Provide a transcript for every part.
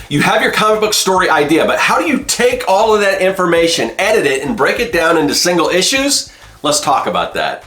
You have your comic book story idea, but how do you take all of that information, edit it, and break it down into single issues? Let's talk about that.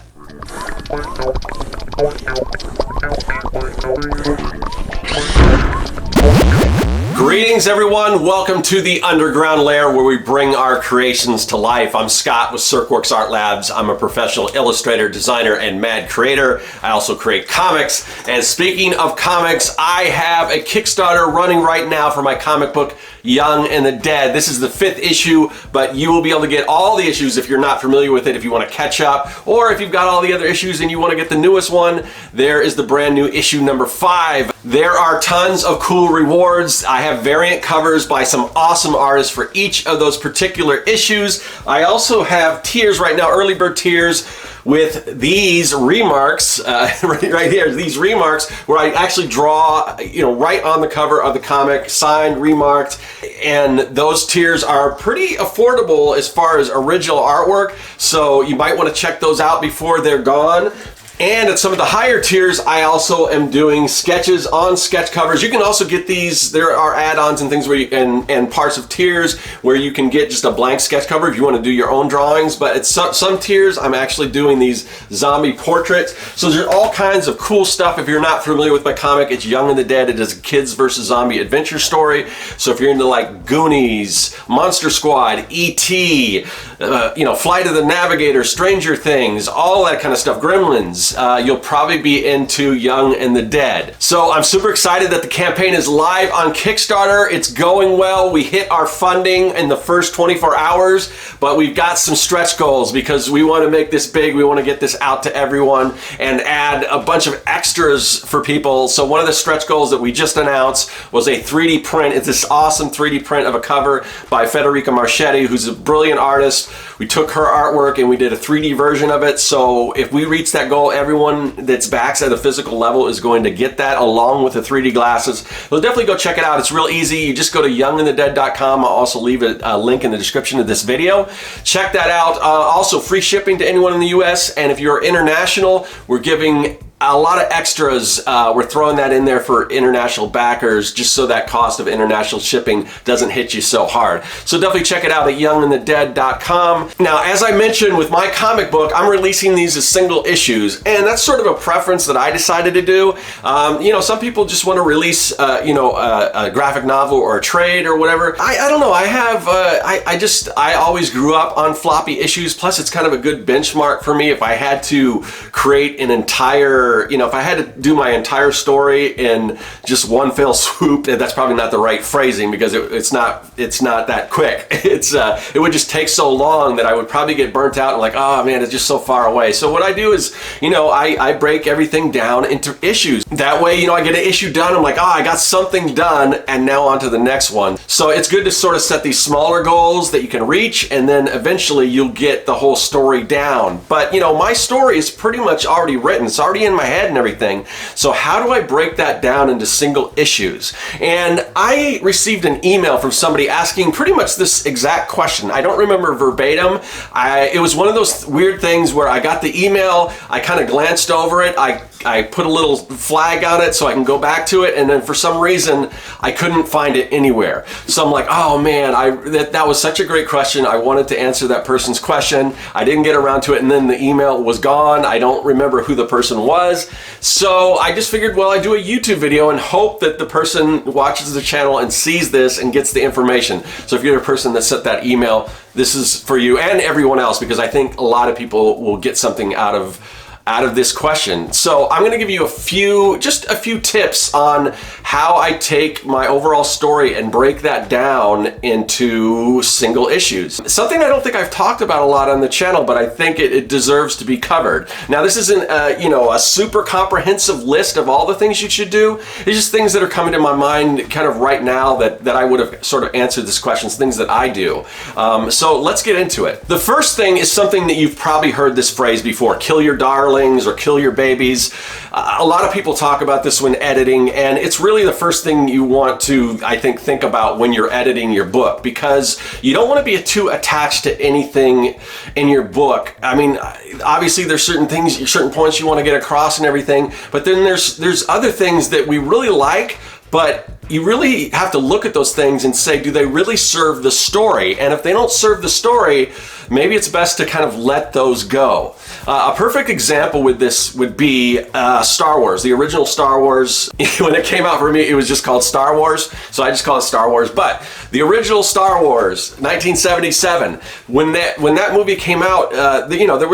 Greetings everyone, welcome to the underground lair where we bring our creations to life. I'm Scott with Serkworks Art Labs. I'm a professional illustrator, designer, and mad creator. I also create comics. And speaking of comics, I have a Kickstarter running right now for my comic book, Young and the Dead. This is the 5th issue, but you will be able to get all the issues if you're not familiar with it, if you want to catch up, or if you've got all the other issues and you want to get the newest one, there is the brand new issue number 5. There are tons of cool rewards. I have variant covers by some awesome artists for each of those particular issues. I also have tiers right now, early bird tiers, with these remarks right here, these remarks where I actually draw, right on the cover of the comic, signed, remarked, and those tiers are pretty affordable as far as original artwork, so you might want to check those out before they're gone. And at some of the higher tiers, I also am doing sketches on sketch covers. You can also get these, there are add-ons and things where you and parts of tiers where you can get just a blank sketch cover if you want to do your own drawings. But at some tiers, I'm actually doing these zombie portraits. So there's all kinds of cool stuff. If you're not familiar with my comic, it's Young and the Dead. It is a kids versus zombie adventure story. So if you're into like Goonies, Monster Squad, E.T., Flight of the Navigator, Stranger Things, all that kind of stuff, Gremlins, you'll probably be into Young and the Dead. So I'm super excited that the campaign is live on Kickstarter. It's going well. We hit our funding in the first 24 hours, but we've got some stretch goals because we want to make this big. We want to get this out to everyone and add a bunch of extras for people. So one of the stretch goals that we just announced was a 3D print. It's this awesome 3D print of a cover by Federica Marchetti, who's a brilliant artist. We took her artwork and we did a 3D version of it. So if we reach that goal, everyone that's backs at a physical level is going to get that along with the 3D glasses. So definitely go check it out. It's real easy. You just go to youngandthedead.com. I'll also leave a link in the description of this video. Check that out. Also free shipping to anyone in the US. And if you're international, we're giving a lot of extras. We're throwing that in there for international backers just so that cost of international shipping doesn't hit you so hard. So definitely check it out at youngandthedead.com. Now, as I mentioned with my comic book, I'm releasing these as single issues, and that's sort of a preference that I decided to do. Some people just want to release, a graphic novel or a trade or whatever. I don't know. I have, I always grew up on floppy issues. Plus, it's kind of a good benchmark for me if I had to create an entire, if I had to do my entire story in just one fell swoop. That's probably not the right phrasing because it's not that quick. It would just take so long that I would probably get burnt out and like, oh man, it's just so far away. So what I do is, I break everything down into issues. That way, I get an issue done. I'm like, oh, I got something done, and now on to the next one. So it's good to sort of set these smaller goals that you can reach, and then eventually you'll get the whole story down. But my story is pretty much already written. It's already in my head and everything. So how do I break that down into single issues? And I received an email from somebody asking pretty much this exact question. I don't remember verbatim. It was one of those weird things where I got the email, I kind of glanced over it, I put a little flag on it so I can go back to it, and then for some reason I couldn't find it anywhere. So I'm like, oh man, that was such a great question. I wanted to answer that person's question. I didn't get around to it, and then the email was gone. I don't remember who the person was. So I just figured, well, I do a YouTube video and hope that the person watches the channel and sees this and gets the information. So if you're the person that sent that email, this is for you and everyone else, because I think a lot of people will get something out of this question. So I'm going to give you just a few tips on how I take my overall story and break that down into single issues. Something I don't think I've talked about a lot on the channel, but I think it deserves to be covered. Now, this isn't a super comprehensive list of all the things you should do. It's just things that are coming to my mind kind of right now that I would have sort of answered this question, things that I do. So let's get into it. The first thing is something that you've probably heard this phrase before: kill your darling, or kill your babies. A lot of people talk about this when editing, and it's really the first thing you want to, I think about when you're editing your book, because you don't want to be too attached to anything in your book. I mean, obviously there's certain points you want to get across and everything, but then there's other things that we really like, but you really have to look at those things and say, do they really serve the story? And if they don't serve the story, maybe it's best to kind of let those go. A perfect example with this would be Star Wars, the original Star Wars. When it came out for me, it was just called Star Wars, so I just call it Star Wars. But the original Star Wars, 1977, when that movie came out, there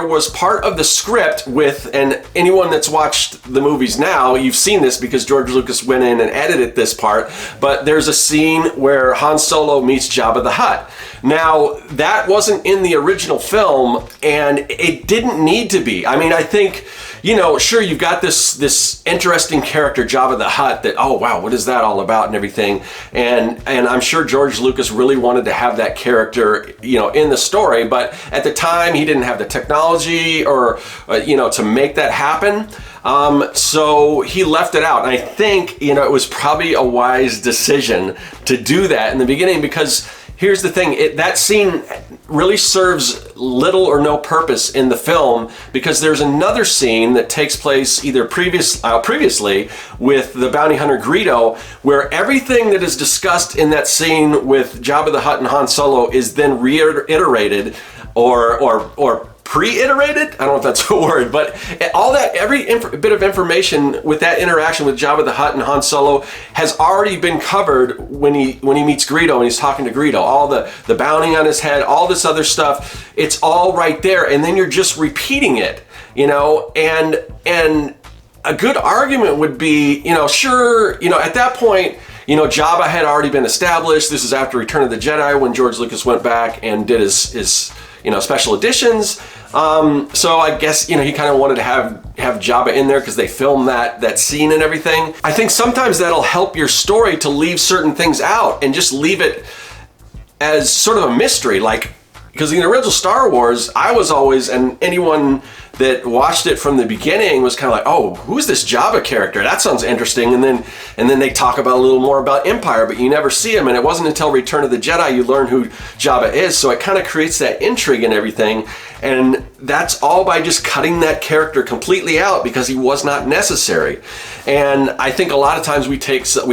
was part of the script with, and anyone that's watched the movies now, you've seen this because George Lucas went in and edited this part, but there's a scene where Han Solo meets Jabba the Hutt. Now, that wasn't in the original film, and it didn't need to be. I mean, I think, sure, you've got this interesting character, Jabba the Hutt, that, oh wow, what is that all about and everything. And I'm sure George Lucas really wanted to have that character, in the story, but at the time he didn't have the technology or, to make that happen. So he left it out. And I think, it was probably a wise decision to do that in the beginning, because here's the thing, that scene really serves little or no purpose in the film, because there's another scene that takes place either previously with the bounty hunter Greedo, where everything that is discussed in that scene with Jabba the Hutt and Han Solo is then reiterated or pre-iterated? I don't know if that's a word, but every bit of information with that interaction with Jabba the Hutt and Han Solo has already been covered when he meets Greedo and he's talking to Greedo. All the bounty on his head, all this other stuff, it's all right there, and then you're just repeating it, and a good argument would be, sure, at that point, Jabba had already been established. This is after Return of the Jedi, when George Lucas went back and did his special editions. So I guess, he kind of wanted to have Jabba in there because they filmed that scene and everything. I think sometimes that'll help your story to leave certain things out and just leave it as sort of a mystery. Because in the original Star Wars, I was always, and anyone that watched it from the beginning was kind of like, oh, who's this Jabba character? That sounds interesting. And then they talk about a little more about Empire, but you never see him. And it wasn't until Return of the Jedi you learn who Jabba is. So it kind of creates that intrigue and everything. And that's all by just cutting that character completely out because he was not necessary. And I think a lot of times we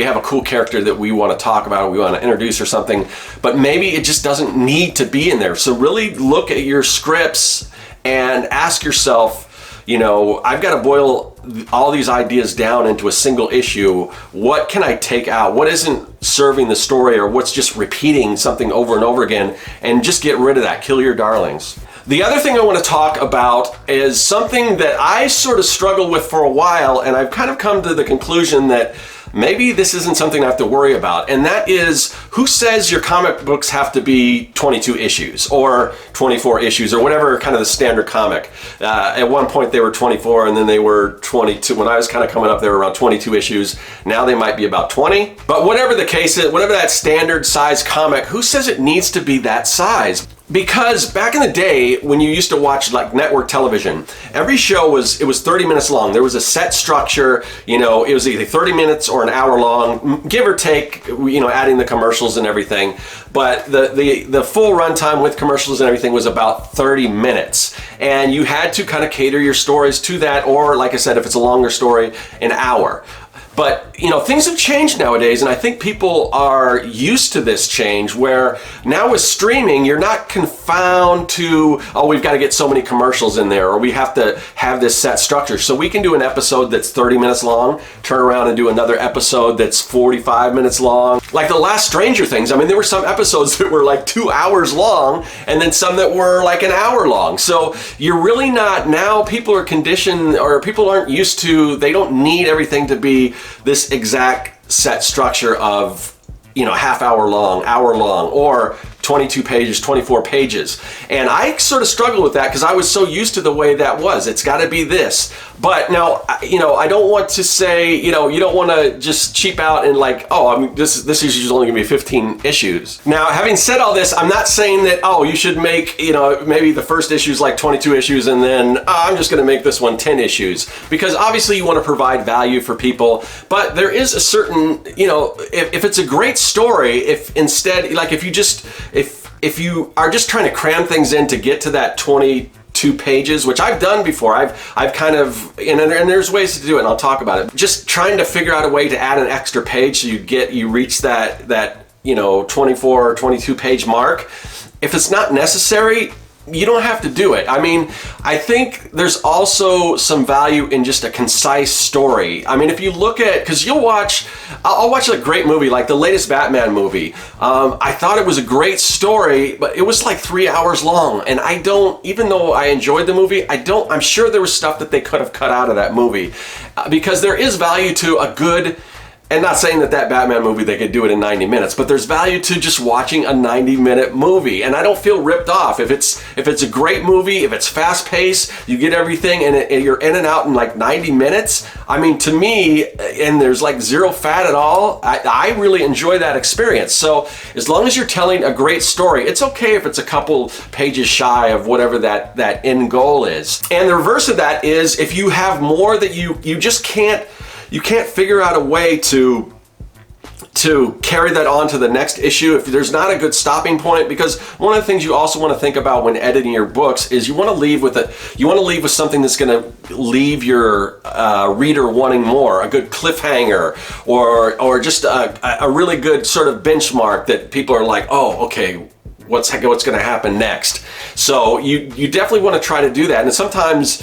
have a cool character that we want to talk about, or we want to introduce or something, but maybe it just doesn't need to be in there. So really look at your scripts and ask yourself, I've got to boil all these ideas down into a single issue. What can I take out? What isn't serving the story, or what's just repeating something over and over again? And just get rid of that. Kill your darlings. The other thing I want to talk about is something that I sort of struggled with for a while, and I've kind of come to the conclusion that maybe this isn't something I have to worry about, and that is, who says your comic books have to be 22 issues or 24 issues or whatever kind of the standard comic. At one point they were 24, and then they were 22. When I was kind of coming up, they were around 22 issues. Now they might be about 20. But whatever the case is, whatever that standard size comic, who says it needs to be that size? Because back in the day, when you used to watch network television, every show was 30 minutes long. There was a set structure, it was either 30 minutes or an hour long, give or take, adding the commercials and everything. But the full runtime with commercials and everything was about 30 minutes. And you had to kind of cater your stories to that, or like I said, if it's a longer story, an hour. But, things have changed nowadays, and I think people are used to this change, where now with streaming, you're not confined to, oh, we've got to get so many commercials in there, or we have to have this set structure. So we can do an episode that's 30 minutes long, turn around and do another episode that's 45 minutes long. Like the last Stranger Things, there were some episodes that were 2 hours long, and then some that were an hour long. So you're really not, now people are conditioned, or people aren't used to, they don't need everything to be this exact set structure of, half hour long, or 22 pages, 24 pages. And I sort of struggled with that because I was so used to the way that was. It's got to be this. But now, I don't want to say, you don't want to just cheap out and this issue is only going to be 15 issues. Now, having said all this, I'm not saying that, you should make, maybe the first issue is 22 issues and then I'm just going to make this one 10 issues. Because obviously you want to provide value for people. But there is a certain, if it's a great story, if instead, if you are just trying to cram things in to get to that 22 22 pages, which I've done before. I've kind of, and there's ways to do it, and I'll talk about it. Just trying to figure out a way to add an extra page so you reach that 24 or 22 page mark. If it's not necessary, you don't have to do it. I mean, I think there's also some value in just a concise story. I mean, if you look at, because I'll watch a great movie, like the latest Batman movie. I thought it was a great story, but it was like 3 hours long. And even though I enjoyed the movie, I'm sure there was stuff that they could have cut out of that movie. Because there is value to a good, and not saying that Batman movie, they could do it in 90 minutes, but there's value to just watching a 90-minute movie. And I don't feel ripped off. If it's a great movie, if it's fast-paced, you get everything, and you're in and out in like 90 minutes, I mean, to me, and there's like zero fat at all, I really enjoy that experience. So as long as you're telling a great story, it's okay if it's a couple pages shy of whatever that end goal is. And the reverse of that is if you have more that you just can't figure out a way to carry that on to the next issue, if there's not a good stopping point. Because one of the things you also want to think about when editing your books is you want to leave with something that's going to leave your reader wanting more, a good cliffhanger, or just a really good sort of benchmark that people are like, oh, okay, what's going to happen next. So you definitely want to try to do that. And sometimes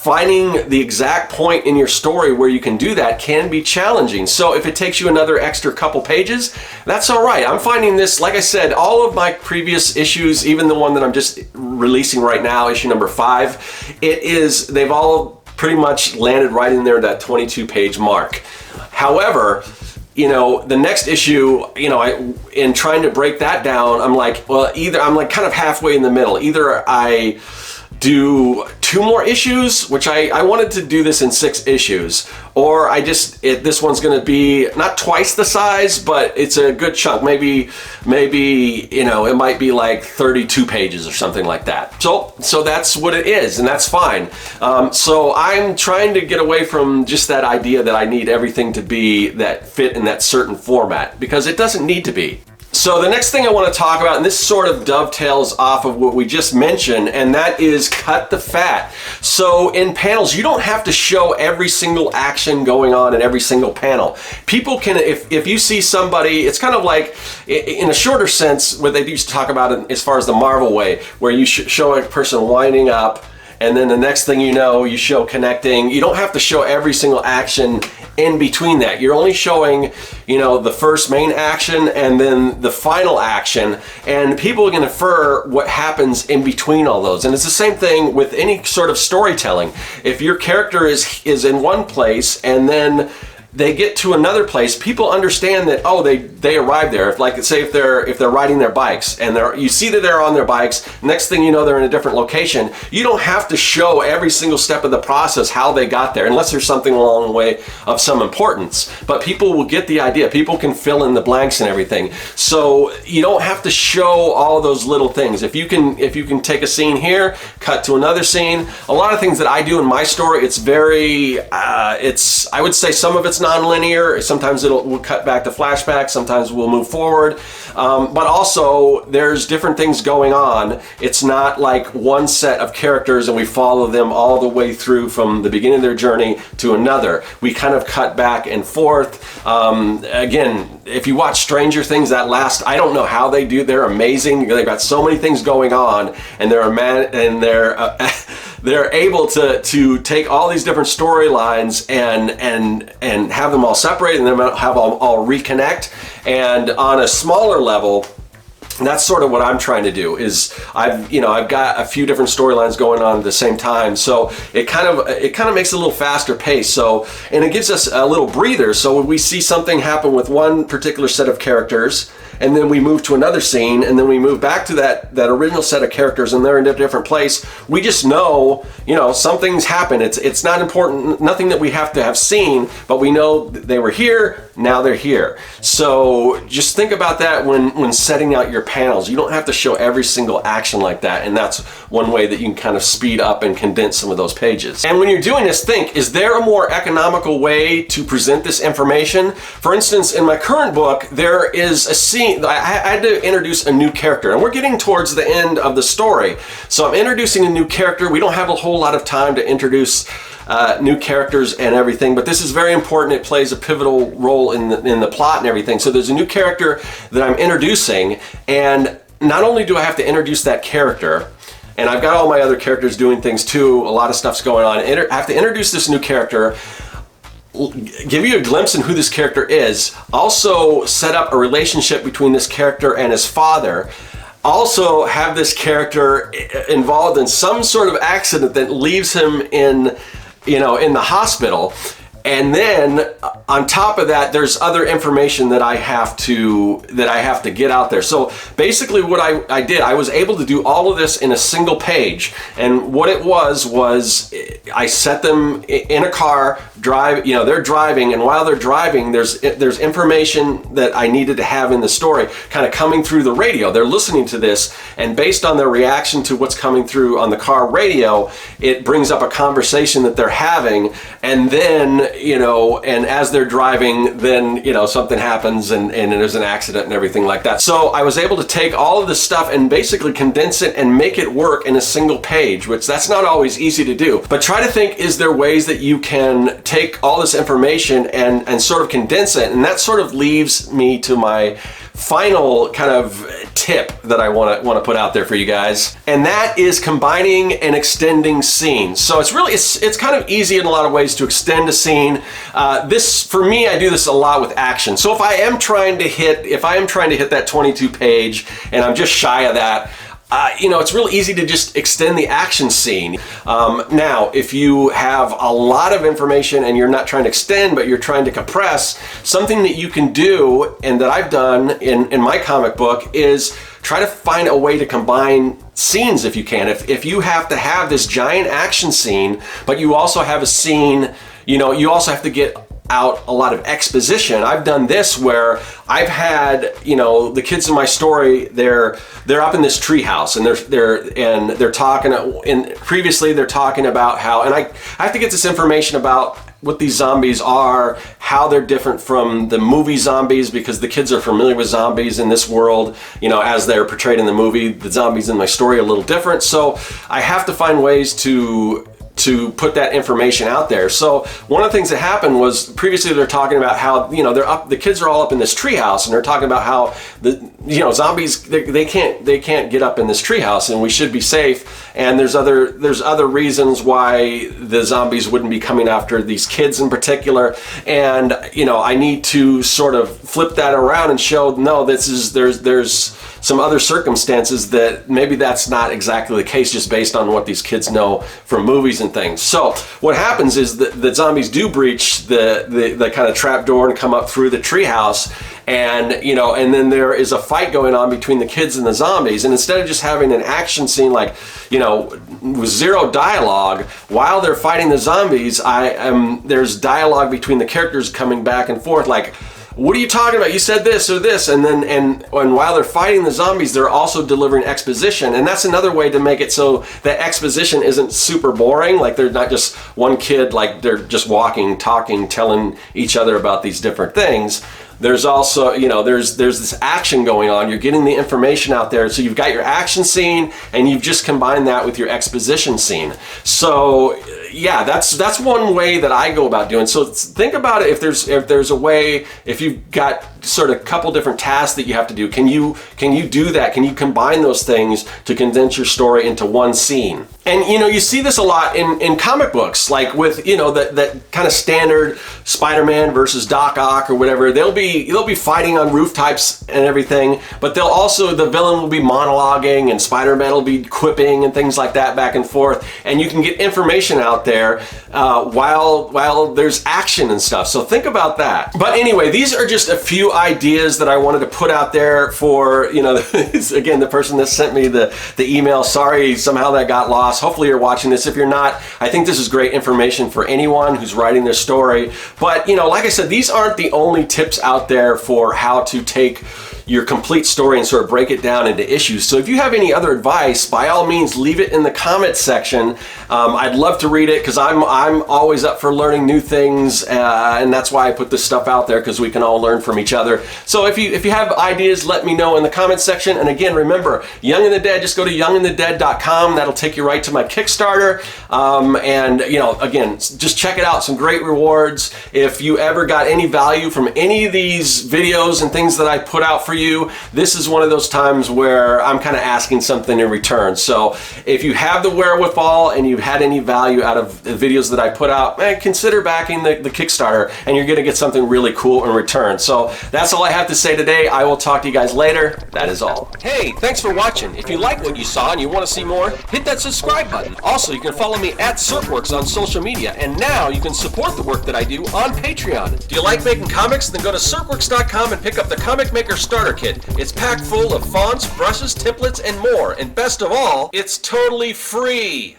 finding the exact point in your story where you can do that can be challenging. So if it takes you another extra couple pages, that's all right. I'm finding this, like I said, all of my previous issues, even the one that I'm just releasing right now, issue number 5, they've all pretty much landed right in there, that 22 page mark. However, the next issue, in trying to break that down, I'm like, well, either I'm like kind of halfway in the middle. Either I do 2 more issues, which I wanted to do this in 6 issues, or this one's going to be not twice the size, but it's a good chunk. Maybe it might be like 32 pages or something like that. So that's what it is, and that's fine. So I'm trying to get away from just that idea that I need everything to be that fit in that certain format, because it doesn't need to be. So the next thing I want to talk about, and this sort of dovetails off of what we just mentioned, and that is cut the fat. So in panels, you don't have to show every single action going on in every single panel. People can, if you see somebody, it's kind of like, in a shorter sense, what they used to talk about as far as the Marvel way, where you show a person winding up, and then the next thing you know, you show connecting. You don't have to show every single action in between that. You're only showing, the first main action and then the final action, and people can infer what happens in between all those. And it's the same thing with any sort of storytelling. If your character is in one place and then they get to another place, people understand that, oh, they arrived there. If they're riding their bikes and you see that they're on their bikes, next thing you know they're in a different location. You don't have to show every single step of the process how they got there, unless there's something along the way of some importance. But people will get the idea. People can fill in the blanks and everything. So you don't have to show all of those little things. If you can take a scene here, cut to another scene. A lot of things that I do in my story, it's very I would say some of it's non-linear. Sometimes we'll cut back to flashbacks, sometimes we'll move forward, but also there's different things going on. It's not like one set of characters and we follow them all the way through from the beginning of their journey to another. We kind of cut back and forth. Again, if you watch Stranger Things, I don't know how they do. They're amazing. They've got so many things going on, and they're able to take all these different storylines and have them all separated, and then have all reconnect. And on a smaller level, that's sort of what I'm trying to do. Is I've got a few different storylines going on at the same time, so it kind of makes it a little faster pace. So, and it gives us a little breather. So when we see something happen with one particular set of characters, and then we move to another scene, and then we move back to that original set of characters, and they're in a different place, we just know, something's happened. It's not important, nothing that we have to have seen, but we know they were here, now they're here. So just think about that when setting out your panels. You don't have to show every single action like that, and that's one way that you can kind of speed up and condense some of those pages. And when you're doing this, think, is there a more economical way to present this information? For instance, in my current book, there is a scene, I had to introduce a new character, and we're getting towards the end of the story. So I'm introducing a new character. We don't have a whole lot of time to introduce new characters and everything, but this is very important. It plays a pivotal role in the plot and everything. So there's a new character that I'm introducing, and not only do I have to introduce that character, and I've got all my other characters doing things too, a lot of stuff's going on. I have to introduce this new character, give you a glimpse in who this character is, also set up a relationship between this character and his father, also have this character involved in some sort of accident that leaves him in the hospital. And then on top of that, there's other information that I have to get out there. So basically what I did, I was able to do all of this in a single page. And what it was I set them in a car, they're driving, and while they're driving, there's information that I needed to have in the story kind of coming through the radio. They're listening to this, and based on their reaction to what's coming through on the car radio, it brings up a conversation that they're having, and then and as they're driving, then, something happens and there's an accident and everything like that. So I was able to take all of this stuff and basically condense it and make it work in a single page, which that's not always easy to do. But try to think, is there ways that you can take all this information and sort of condense it? And that sort of leaves me to my final kind of tip that I want to put out there for you guys, and that is combining and extending scenes. So it's kind of easy in a lot of ways to extend a scene. For me, I do this a lot with action. So if I am trying to hit that 22 page and I'm just shy of that, it's real easy to just extend the action scene. Now, if you have a lot of information and you're not trying to extend, but you're trying to compress, something that you can do, and that I've done in my comic book, is try to find a way to combine scenes if you can. If you have to have this giant action scene, but you also have a scene, you also have to get out a lot of exposition. I've done this where I've had, the kids in my story, they're up in this treehouse, and they're talking, and previously they're talking about how, and I have to get this information about what these zombies are, how they're different from the movie zombies, because the kids are familiar with zombies in this world, as they're portrayed in the movie. The zombies in my story are a little different, so I have to find ways to put that information out there. So one of the things that happened was, previously they're talking about how, the kids are all up in this treehouse, and they're talking about how zombies, they can't get up in this treehouse, and we should be safe. And there's other reasons why the zombies wouldn't be coming after these kids in particular. And I need to sort of flip that around and show, no, there's some other circumstances that maybe that's not exactly the case, just based on what these kids know from movies and things. So what happens is that the zombies do breach the kind of trap door and come up through the treehouse, and and then there is a fight going on between the kids and the zombies. And instead of just having an action scene with zero dialogue while they're fighting the zombies, there's dialogue between the characters coming back and forth, like, what are you talking about? You said this or this. And then and while they're fighting the zombies, they're also delivering exposition. And that's another way to make it so that exposition isn't super boring. Like, they're not just one kid, like they're just walking, talking, telling each other about these different things. There's also, there's this action going on. You're getting the information out there. So you've got your action scene, and you've just combined that with your exposition scene. So yeah, that's one way that I go about doing. So think about it. If there's a way, if you've got sort of a couple different tasks that you have to do, can you do that? Can you combine those things to condense your story into one scene? And you see this a lot in comic books, like with that kind of standard Spider-Man versus Doc Ock or whatever. They'll be fighting on rooftops and everything, but the villain will be monologuing, and Spider-Man will be quipping and things like that back and forth, and you can get information out there while there's action and stuff. So think about that. But anyway, these are just a few ideas that I wanted to put out there for again, the person that sent me the email. Sorry, somehow that got lost. Hopefully you're watching this. If you're not, I think this is great information for anyone who's writing their story. But like I said, these aren't the only tips out there for how to take your complete story and sort of break it down into issues. So if you have any other advice, by all means, leave it in the comments section. I'd love to read it because I'm always up for learning new things, and that's why I put this stuff out there, because we can all learn from each other. So if you have ideas, let me know in the comments section. And again, remember, Young and the Dead, just go to youngandthedead.com. That'll take you right to my Kickstarter. And again, just check it out. Some great rewards. If you ever got any value from any of these videos and things that I put out for you, this is one of those times where I'm kind of asking something in return. So if you have the wherewithal and you've had any value out of the videos that I put out, man, consider backing the Kickstarter, and you're going to get something really cool in return. So that's all I have to say today. I will talk to you guys later. That is all. Hey, thanks for watching. If you like what you saw and you want to see more, hit that subscribe button. Also, you can follow me at Serkworks on social media, and now you can support the work that I do on Patreon. Do you like making comics? Then go to Serkworks.com and pick up the Comic Maker Starter Kit. It's packed full of fonts, brushes, templates, and more. And best of all, it's totally free.